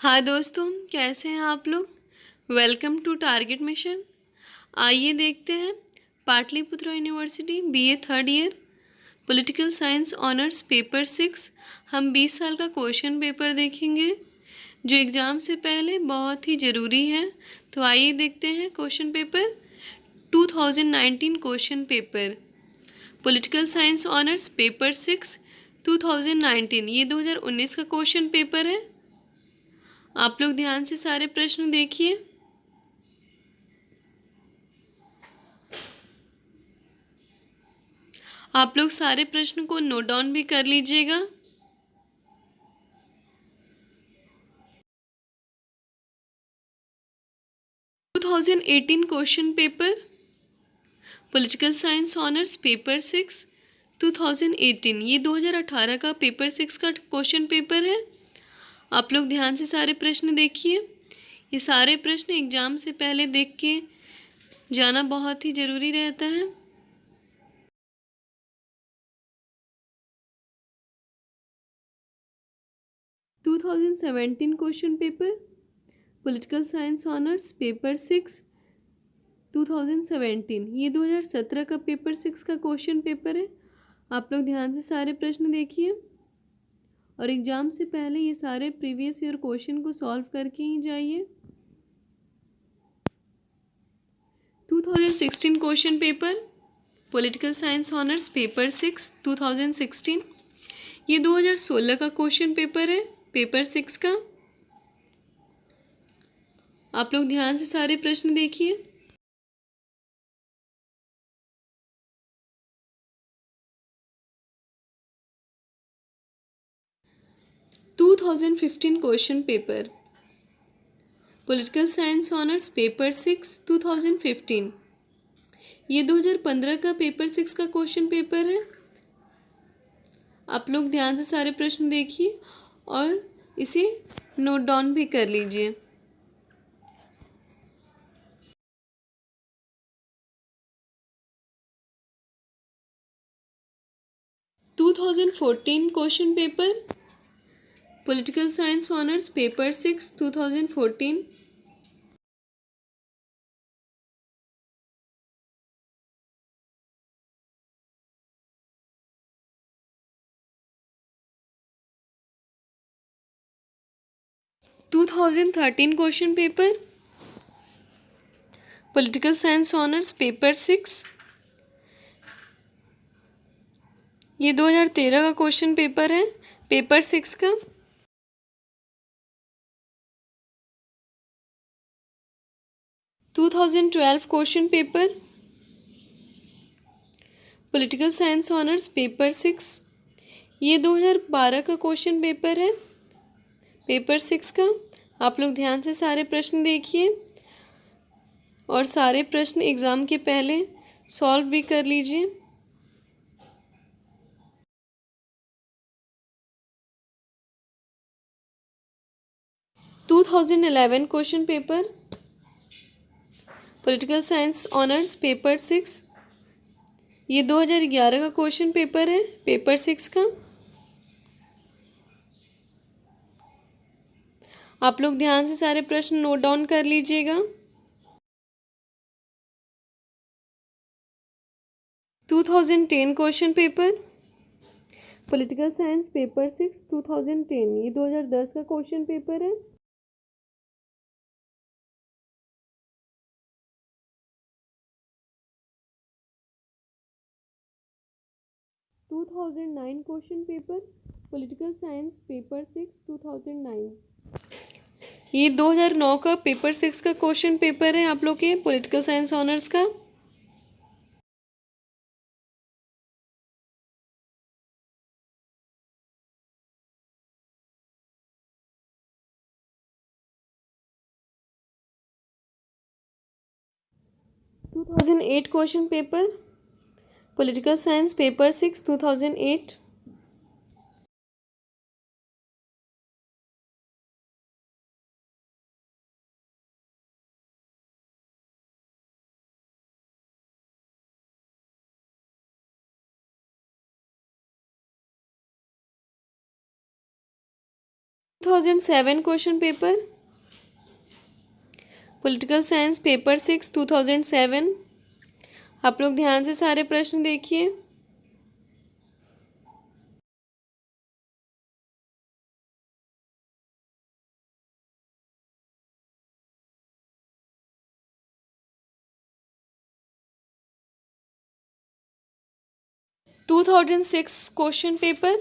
हाँ दोस्तों, कैसे हैं आप लोग। Welcome to target mission. आइए देखते हैं Pataliputra university BA third year political science honours paper 6। हम 20 साल का क्वेश्चन पेपर देखेंगे जो एग्ज़ाम से पहले बहुत ही ज़रूरी है। तो आइए देखते हैं question paper 2019 question paper political science honours paper 6 2019। ये 2019 का क्वेश्चन पेपर है। आप लोग ध्यान से सारे प्रश्न देखिए। आप लोग सारे प्रश्न को नोट डाउन भी कर लीजिएगा। Two 2018 question paper political science honours paper 6 2018। ये 2018 का पेपर 6 का क्वेश्चन पेपर है। आप लोग ध्यान से सारे प्रश्न देखिए। ये सारे प्रश्न एग्जाम से पहले देख के जाना बहुत ही ज़रूरी रहता है। Two 2017 question paper political science honours paper 6 2017। ये 2017 का पेपर 6 का क्वेश्चन पेपर है। आप लोग ध्यान से सारे प्रश्न देखिए और एग्ज़ाम से पहले ये सारे प्रीवियस ईयर क्वेश्चन को सॉल्व करके ही जाइए। 2016 question paper political science honours paper 6 2016। ये 2016 का क्वेश्चन पेपर है पेपर 6 का। आप लोग ध्यान से सारे प्रश्न देखिए। Two 2015 question paper political science honours paper 6 2015। ये 2015 का पेपर 6 का क्वेश्चन पेपर है। आप लोग ध्यान से सारे प्रश्न देखिए और इसे नोट डाउन भी कर लीजिए। Two 2014 question paper political science honours paper 6 2014। Two 2013 question paper political science honours paper 6। ये 2013 का क्वेश्चन पेपर है पेपर 6 का। Two 2012 question paper political science honours paper 6। ये 2012 का क्वेश्चन पेपर है पेपर 6 का। आप लोग ध्यान से सारे प्रश्न देखिए और सारे प्रश्न एग्ज़ाम के पहले सॉल्व भी कर लीजिए। Two 2011 question paper political science honours paper 6। ये 2011 का क्वेश्चन पेपर है पेपर 6 का। आप लोग ध्यान से सारे प्रश्न नोट डाउन कर लीजिएगा। 2010 question paper political science paper 6 2010। ये 2010 का क्वेश्चन पेपर है। Two 2009 question paper political science paper 6 2009। ये 2009 का पेपर 6 का क्वेश्चन पेपर है आप लोग के पॉलिटिकल साइंस ऑनर्स का। Two 2008 question paper political science paper 6 2008। 2007 question paper, political science paper 6 2007। आप लोग ध्यान से सारे प्रश्न देखिए। Two 2006 question paper,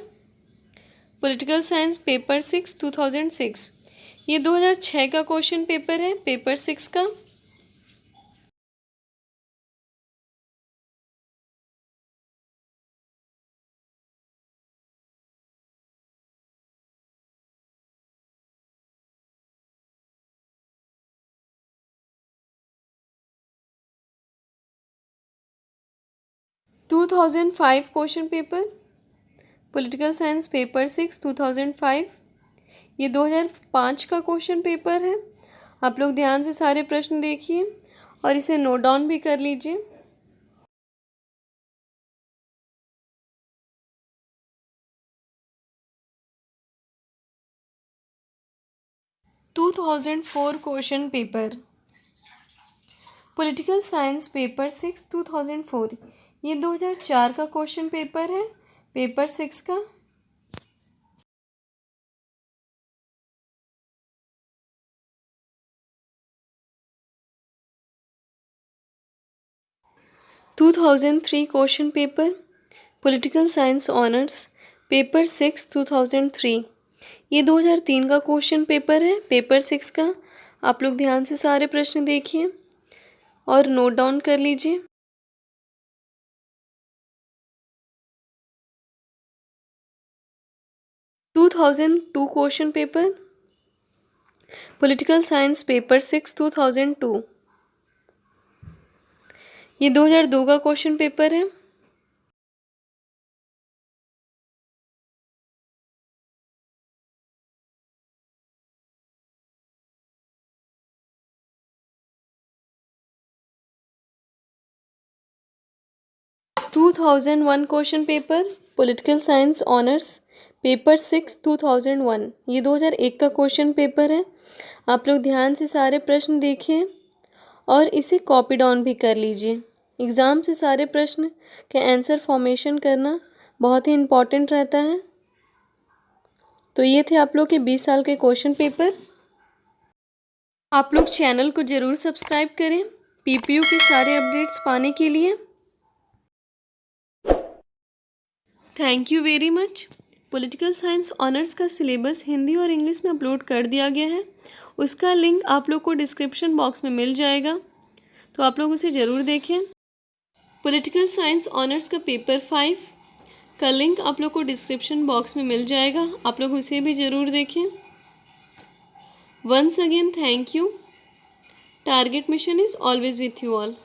political science paper 6 2006। ये 2006 का क्वेश्चन पेपर है, पेपर 6 का। Two 2005 question paper, political science paper 6 2005। ये 2005 का क्वेश्चन पेपर है। आप लोग ध्यान से सारे प्रश्न देखिए और इसे नोट डाउन भी कर लीजिए। Two 2004 question paper, political science paper 6 2004। ये 2004 का क्वेश्चन पेपर है, पेपर 6 का। Two 2003 question paper, political science honours paper 6 2003। ये 2003 का क्वेश्चन पेपर है, पेपर 6 का। आप लोग ध्यान से सारे प्रश्न देखिए और नोट डाउन कर लीजिए। Two 2002 question paper, political science paper 6 2002। ये 2002 का क्वेश्चन पेपर है। Two 2001 question paper, political science honours paper 6 2001। ये 2001 का क्वेश्चन पेपर है। आप लोग ध्यान से सारे प्रश्न देखिए और इसे कॉपी डाउन भी कर लीजिए। एग्ज़ाम से सारे प्रश्न के आंसर फॉर्मेशन करना बहुत ही इम्पॉर्टेंट रहता है। तो ये थे आप लोग के 20 साल के क्वेश्चन पेपर। आप लोग चैनल को ज़रूर सब्सक्राइब करें पीपीयू के सारे अपडेट्स पाने के लिए। Thank you very much. Political science honours का सिलेबस हिंदी और इंग्लिश में अपलोड कर दिया गया है। उसका लिंक आप लोग को डिस्क्रिप्शन बॉक्स में मिल जाएगा, तो आप लोग उसे ज़रूर देखें। पॉलिटिकल साइंस ऑनर्स का पेपर 5 का लिंक आप लोग को डिस्क्रिप्शन बॉक्स में मिल जाएगा, आप लोग उसे भी ज़रूर देखें। Once again thank you. Target mission is always with you all.